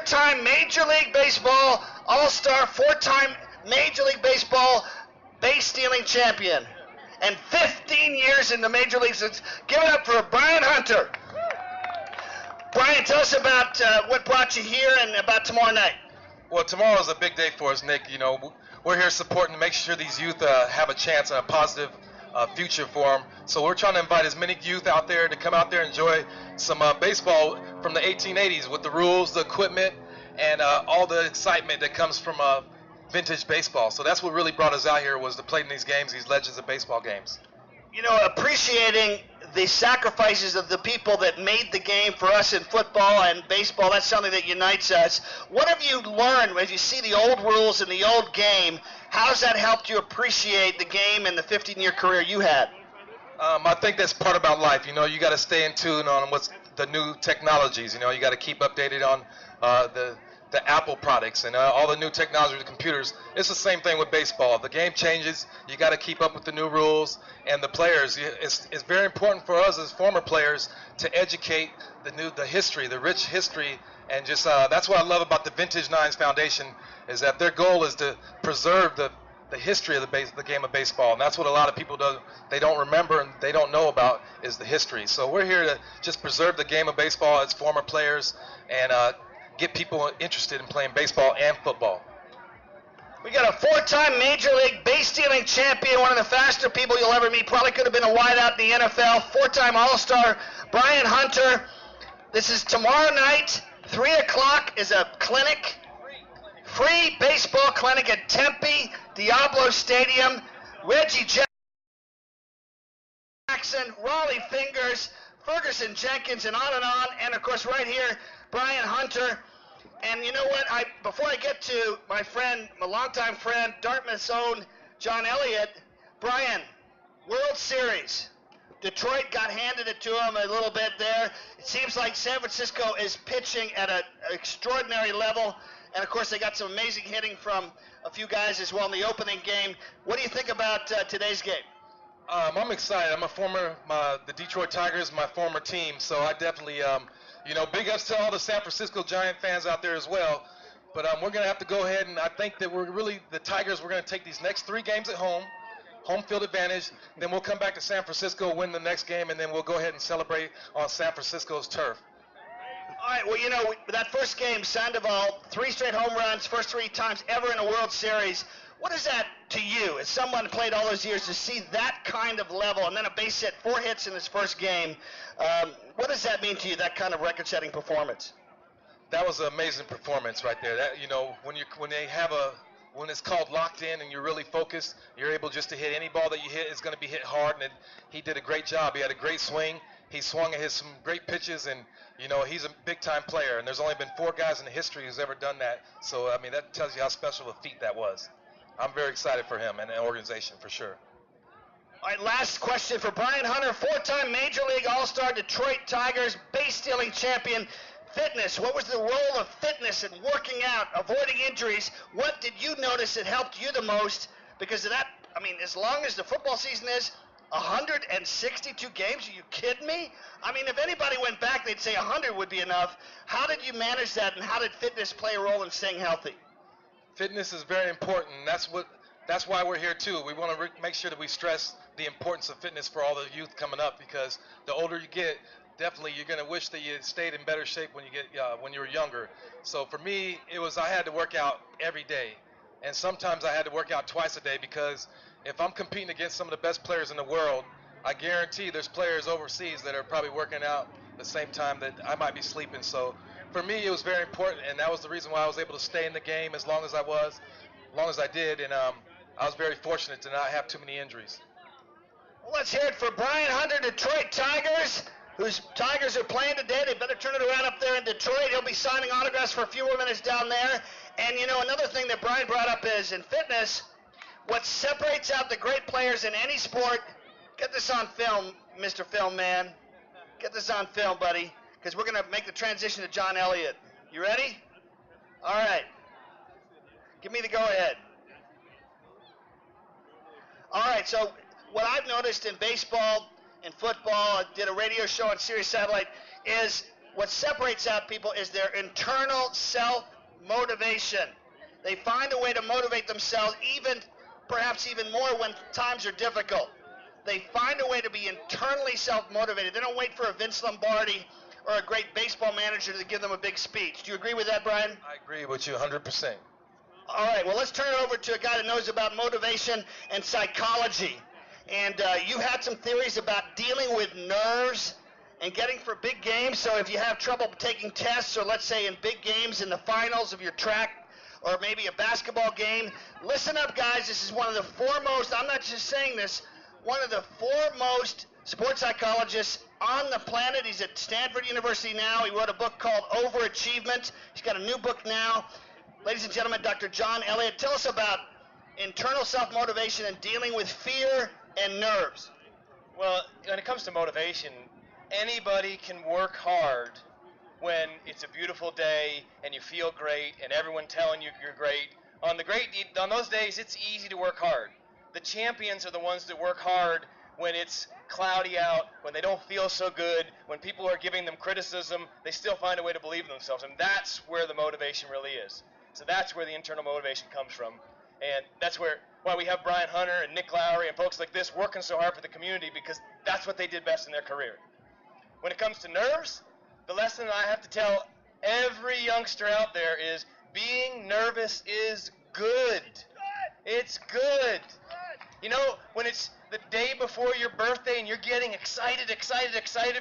four-time Major League Baseball All-Star, four-time Major League Baseball base-stealing champion, and 15 years in the Major Leagues. Give it up for Brian Hunter. Brian, tell us about what brought you here and about tomorrow night. Well, tomorrow is a big day for us, Nick. You know, we're here supporting to make sure these youth have a chance and a positive future for them. So we're trying to invite as many youth out there to come out there and enjoy some baseball from the 1880s with the rules, the equipment, and all the excitement that comes from vintage baseball. So that's what really brought us out here, was to play in these games, these Legends of Baseball games. You know, appreciating the sacrifices of the people that made the game for us in football and baseball, that's something that unites us. What have you learned as you see the old rules and the old game? How's that helped you appreciate the game and the 15-year career you had? I think that's part about life. You know, you got to stay in tune on what's the new technologies. You know, you got to keep updated on the Apple products and all the new technology, the computers. It's the same thing with baseball. The game changes. You got to keep up with the new rules and the players. It's very important for us as former players to educate the history, the rich history, and just that's what I love about the Vintage Nines Foundation, is that their goal is to preserve the history of the game of baseball, and that's what a lot of people they don't remember and they don't know about, is the history. So we're here to just preserve the game of baseball as former players and get people interested in playing baseball and football. We got a four-time Major League base-stealing champion, one of the faster people you'll ever meet, probably could have been a wideout in the NFL, four-time All-Star, Brian Hunter. This is tomorrow night, 3 o'clock is a clinic, free baseball clinic at Tempe, Diablo Stadium. Reggie Jackson, Raleigh Fingers, Ferguson Jenkins, and on, and of course right here, Brian Hunter. And you know what, before I get to my friend, my longtime friend, Dartmouth's own John Elliott, Brian, World Series. Detroit got handed it to him a little bit there. It seems like San Francisco is pitching at an extraordinary level. And of course, they got some amazing hitting from a few guys as well in the opening game. What do you think about today's game? I'm excited. I'm the Detroit Tigers, my former team, so I definitely, big ups to all the San Francisco Giant fans out there as well. But we're going to have to go ahead, and I think that the Tigers, we're going to take these next 3 games at home field advantage, then we'll come back to San Francisco, win the next game, and then we'll go ahead and celebrate on San Francisco's turf. All right, well, you know, that first game, Sandoval, 3 straight home runs, first 3 times ever in a World Series. What is that to you, as someone who played all those years, to see that kind of level, and then a base hit, 4 hits in his first game? What does that mean to you, that kind of record-setting performance? That was an amazing performance right there. That, you know, when it's called locked in and you're really focused, you're able just to hit any ball that you hit is going to be hit hard, and he did a great job. He had a great swing. He swung at some great pitches, and you know, he's a big-time player, and there's only been 4 guys in history who's ever done that. So, I mean, that tells you how special a feat that was. I'm very excited for him and the organization for sure. All right, last question for Brian Hunter, 4-time Major League All-Star, Detroit Tigers, base-stealing champion. Fitness, what was the role of fitness in working out, avoiding injuries? What did you notice that helped you the most? Because of that, I mean, as long as the football season is 162 games, are you kidding me? I mean, if anybody went back, they'd say 100 would be enough. How did you manage that, and how did fitness play a role in staying healthy? Fitness is very important. That's why we're here too. We want to make sure that we stress the importance of fitness for all the youth coming up, because the older you get, definitely you're going to wish that you had stayed in better shape when you were younger. So for me, I had to work out every day, and sometimes I had to work out twice a day, because if I'm competing against some of the best players in the world, I guarantee there's players overseas that are probably working out the same time that I might be sleeping. So for me, it was very important, and that was the reason why I was able to stay in the game as long as I did, and I was very fortunate to not have too many injuries. Well, let's hear it for Brian Hunter, Detroit Tigers, whose Tigers are playing today. They better turn it around up there in Detroit. He'll be signing autographs for a few more minutes down there. And, you know, another thing that Brian brought up is, in fitness, what separates out the great players in any sport, get this on film, Mr. Film Man. Get this on film, buddy, because we're going to make the transition to John Elliott. You ready? All right. Give me the go-ahead. All right, so what I've noticed in baseball and football, I did a radio show on Sirius Satellite, is what separates out people is their internal self-motivation. They find a way to motivate themselves, perhaps even more when times are difficult. They find a way to be internally self-motivated. They don't wait for a Vince Lombardi or a great baseball manager to give them a big speech. Do you agree with that, Brian? I agree with you 100%. All right, well, let's turn it over to a guy that knows about motivation and psychology. And you had some theories about dealing with nerves and getting for big games. So if you have trouble taking tests, or let's say in big games in the finals of your track, or maybe a basketball game, listen up, guys. This is one of the foremost, I'm not just saying this, one of the foremost sports psychologists on the planet. He's at Stanford University now. He wrote a book called Overachievement. He's got a new book now. Ladies and gentlemen, Dr. John Elliott, tell us about internal self-motivation and dealing with fear and nerves. Well, when it comes to motivation, anybody can work hard when it's a beautiful day and you feel great and everyone telling you you're great. On those days, it's easy to work hard. The champions are the ones that work hard when it's cloudy out, when they don't feel so good, when people are giving them criticism. They still find a way to believe in themselves, and that's where the motivation really is. So that's where the internal motivation comes from, and that's why we have Brian Hunter and Nick Lowry and folks like this working so hard for the community, because that's what they did best in their career. When it comes to nerves, the lesson I have to tell every youngster out there is being nervous is good. It's good. You know, when it's the day before your birthday and you're getting excited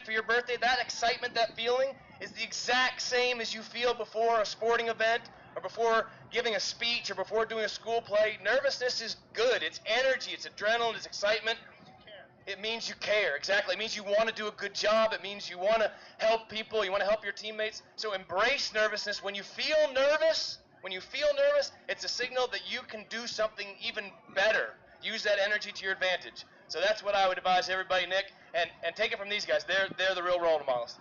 for your birthday, that excitement, that feeling is the exact same as you feel before a sporting event or before giving a speech or before doing a school play. Nervousness is good. It's energy, it's adrenaline, it's excitement. It means you care, exactly. It means you want to do a good job. It means you want to help people, you want to help your teammates. So embrace nervousness. When you feel nervous, it's a signal that you can do something even better. Use that energy to your advantage. So that's what I would advise everybody, Nick, and take it from these guys. They're the real role models.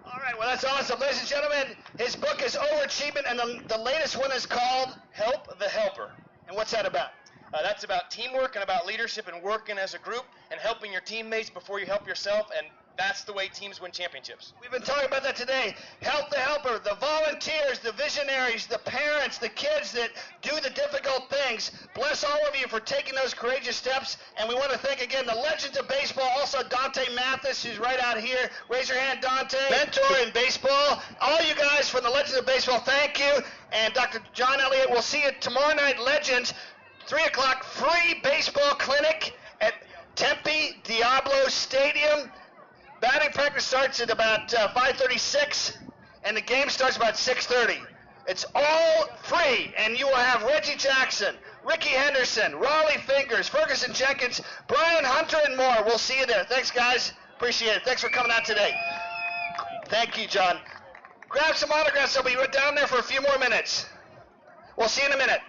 All right, well, that's awesome. Ladies and gentlemen, his book is Overachievement, and the latest one is called Help the Helper. And what's that about? That's about teamwork and about leadership and working as a group and helping your teammates before you help yourself, and that's the way teams win championships. We've been talking about that today. Help the helper, the volunteers, the visionaries, the parents, the kids that do the difficult things. Bless all of you for taking those courageous steps, and we want to thank again the legends of baseball, also Dante Mathis, who's right out here. Raise your hand, Dante. Mentor in baseball. All you guys from the Legends of Baseball, thank you. And Dr. John Elliott, we'll see you tomorrow night, Legends. 3 o'clock, free baseball clinic at Tempe Diablo Stadium. Batting practice starts at about 5:36, and the game starts about 6:30. It's all free, and you will have Reggie Jackson, Ricky Henderson, Raleigh Fingers, Ferguson Jenkins, Brian Hunter, and more. We'll see you there. Thanks, guys. Appreciate it. Thanks for coming out today. Thank you, John. Grab some autographs. I'll be down there for a few more minutes. We'll see you in a minute.